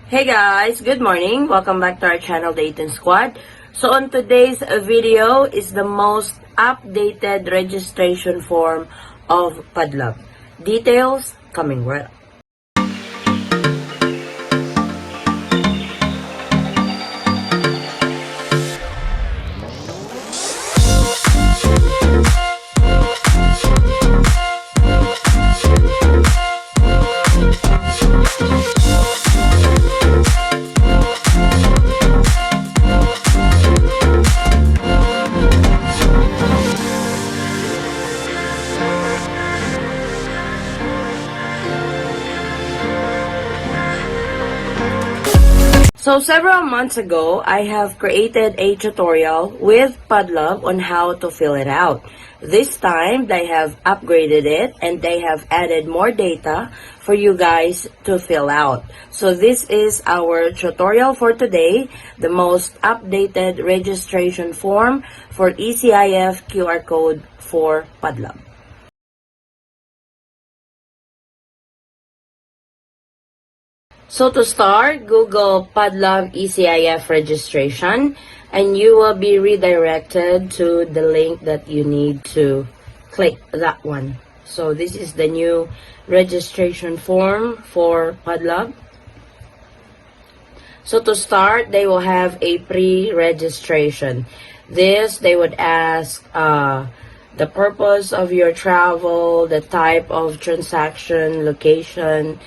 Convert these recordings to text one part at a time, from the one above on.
Hey guys, good morning. Welcome back to our channel, Dayton Squad. So on today's video is the most updated registration form of PADLAB. Details coming right up. So several months ago, I have created a tutorial with PADLAB on how to fill it out. This time, they have upgraded it and they have added more data for you guys to fill out. So this is our tutorial for today, the most updated registration form for ECIF QR code for PADLAB. So to start, Google PADLAB ECIF registration and you will be redirected to the link that you need to click that one. So this is the new registration form for PADLAB. So to start, they will have a pre-registration. This, they would ask the purpose of your travel, the type of transaction, location,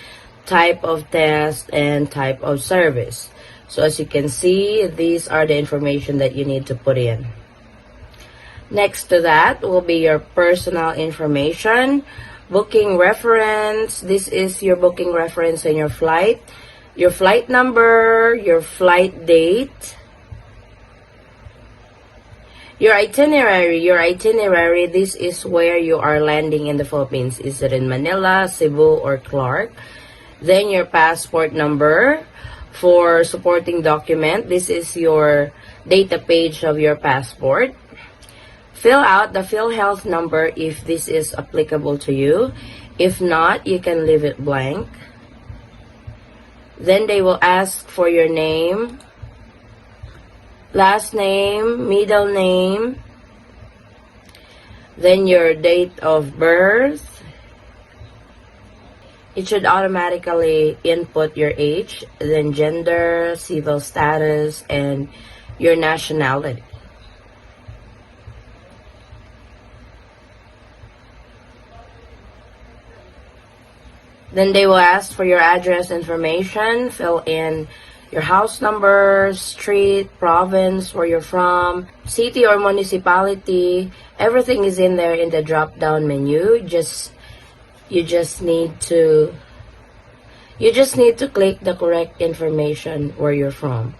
type of test, and type of service. So as you can see, these are the information that you need to put in. Next to that will be your personal information, booking reference. This is your booking reference and your flight number, your flight date, your itinerary. This is where you are landing in the Philippines. Is it in Manila, Cebu, or Clark? Then your passport number. For supporting document, this is your data page of your passport. Fill out the PhilHealth number if this is applicable to you. If not, you can leave it blank. Then they will ask for your name, last name, middle name, then your date of birth. It should automatically input your age, then gender, civil status, and your nationality. Then they will ask for your address information. Fill in your house number, street, province, where you're from, city or municipality. Everything is in there in the drop-down menu. You just need to click the correct information where you're from.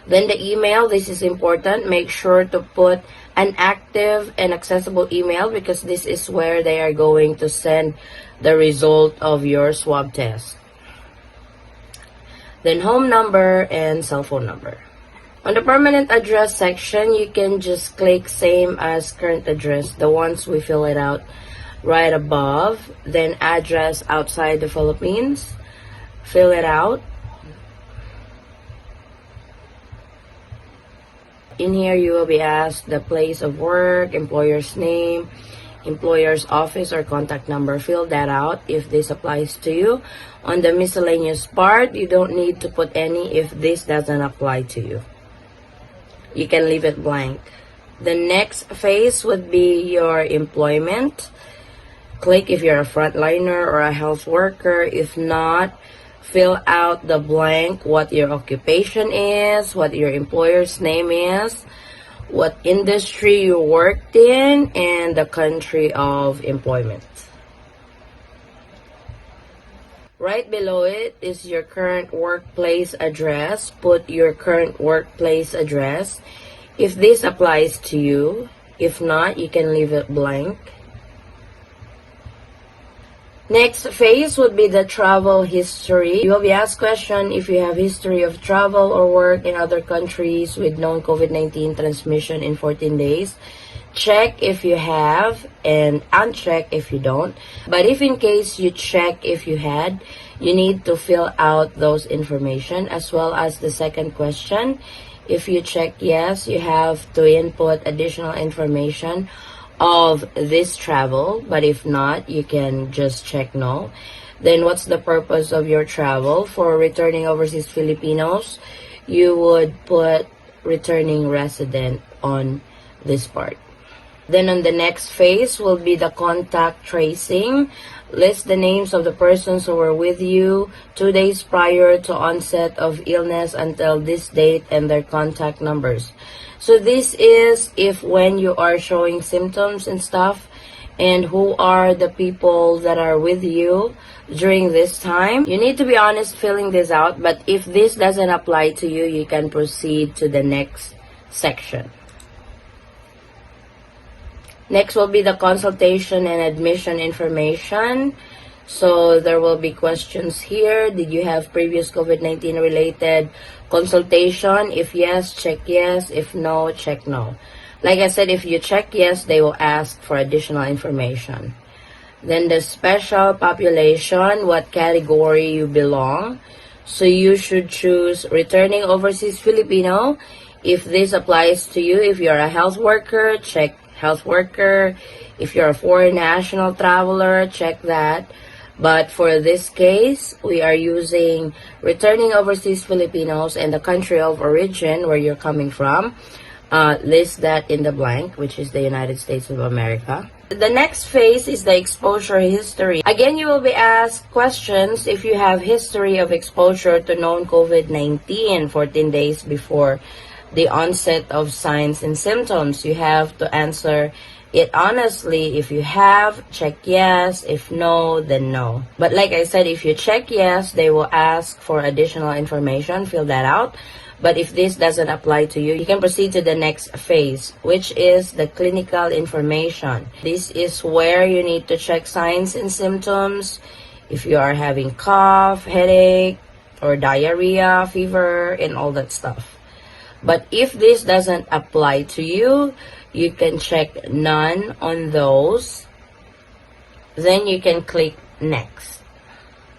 Then the email, this is important. Make sure to put an active and accessible email because this is where they are going to send the result of your swab test. Then home number and cell phone number. On the permanent address section, you can just click same as current address, the ones we fill it out right above. Then address outside the Philippines, fill it out. In here you will be asked the place of work, employer's name, employer's office or contact number. Fill that out if this applies to you. On the miscellaneous part, you don't need to put any if this doesn't apply to you. You can leave it blank. The next phase would be your employment. Click if you're a frontliner or a health worker. If not, fill out the blank what your occupation is, what your employer's name is, what industry you worked in, and the country of employment. Right below it is your current workplace address. Put your current workplace address if this applies to you. If not, you can leave it blank. Next phase would be the travel history. You will be asked question if you have history of travel or work in other countries with known COVID-19 transmission in 14 days. Check if you have and uncheck if you don't. But if in case you check if you had, you need to fill out those information, as well as the second question. If you check yes, you have to input additional information of this travel, but if not, you can just check no. Then what's the purpose of your travel? For returning overseas Filipinos, you would put returning resident on this part. Then on the next phase will be the contact tracing. List the names of the persons who were with you 2 days prior to onset of illness until this date and their contact numbers. So this is if when you are showing symptoms and stuff, and who are the people that are with you during this time. You need to be honest filling this out, but if this doesn't apply to you, you can proceed to the next section. Next will be the consultation and admission information. So there will be questions here. Did you have previous COVID-19 related consultation? If yes, check yes. If no, check no. Like I said, if you check yes, they will ask for additional information. Then the special population, what category you belong. So you should choose returning overseas Filipino. If this applies to you, if you're a health worker, check health worker. If you're a foreign national traveler, check that. But for this case, we are using returning overseas Filipinos and the country of origin where you're coming from. List that in the blank, which is the United States of America. The next phase is the exposure history. Again, you will be asked questions if you have history of exposure to known COVID-19 14 days before the onset of signs and symptoms. You have to answer it honestly. If you have, check yes. If no, then no. But like I said, if you check yes, they will ask for additional information. Fill that out. But if this doesn't apply to you, you can proceed to the next phase, which is the clinical information. This is where you need to check signs and symptoms. If you are having cough, headache, or diarrhea, fever, and all that stuff. But if this doesn't apply to you, you can check none on those. Then you can click next.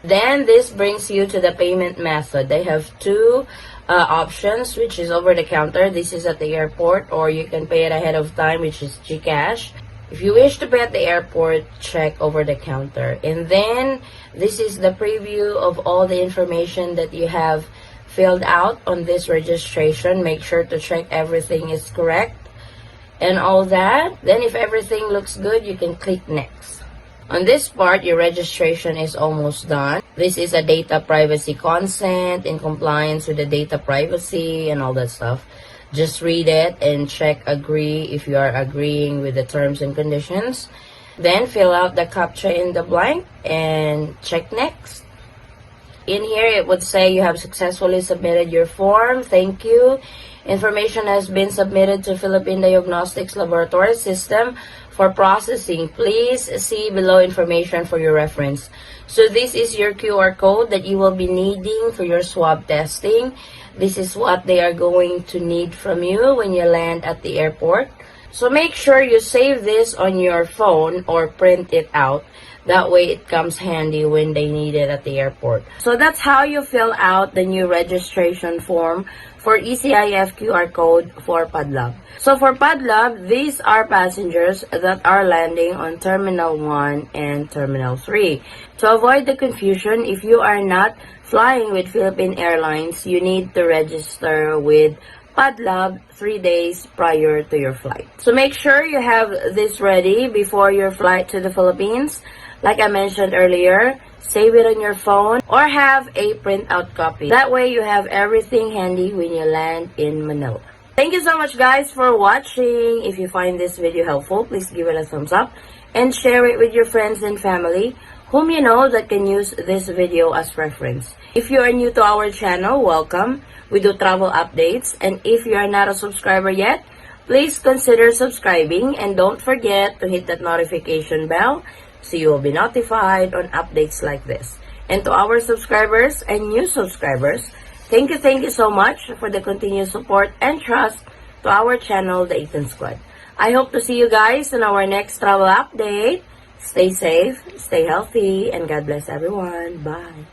Then this brings you to the payment method. They have two options, which is over the counter. This is at the airport, or you can pay it ahead of time, which is GCash. If you wish to pay at the airport, check over the counter. And then this is the preview of all the information that you have filled out on this registration. Make sure to check everything is correct and all that. Then if everything looks good, you can click next. On this part, your registration is almost done. This is a data privacy consent in compliance with the data privacy and all that stuff. Just read it and check agree if you are agreeing with the terms and conditions. Then fill out the CAPTCHA in the blank and check next. In here, it would say you have successfully submitted your form. Thank you. Information has been submitted to Philippine Diagnostics Laboratory System for processing. Please see below information for your reference. So this is your QR code that you will be needing for your swab testing. This is what they are going to need from you when you land at the airport. So make sure you save this on your phone or print it out. That way it comes handy when they need it at the airport. So that's how you fill out the new registration form for ECIF QR code for PADLAB. So for PADLAB, these are passengers that are landing on Terminal 1 and Terminal 3. To avoid the confusion, if you are not flying with Philippine Airlines, you need to register with PADLAB 3 days prior to your flight. So make sure you have this ready before your flight to the Philippines. Like I mentioned earlier, save it on your phone or have a printout copy. That way you have everything handy when you land in Manila. Thank you so much guys for watching. If you find this video helpful, please give it a thumbs up and share it with your friends and family whom you know that can use this video as reference. If you are new to our channel, welcome. We do travel updates, and if you are not a subscriber yet, please consider subscribing and don't forget to hit that notification bell so you will be notified on updates like this. And to our subscribers and new subscribers, thank you so much for the continued support and trust to our channel, the Ethan Squad. I hope to see you guys in our next travel update. Stay safe, stay healthy, and God bless everyone. Bye.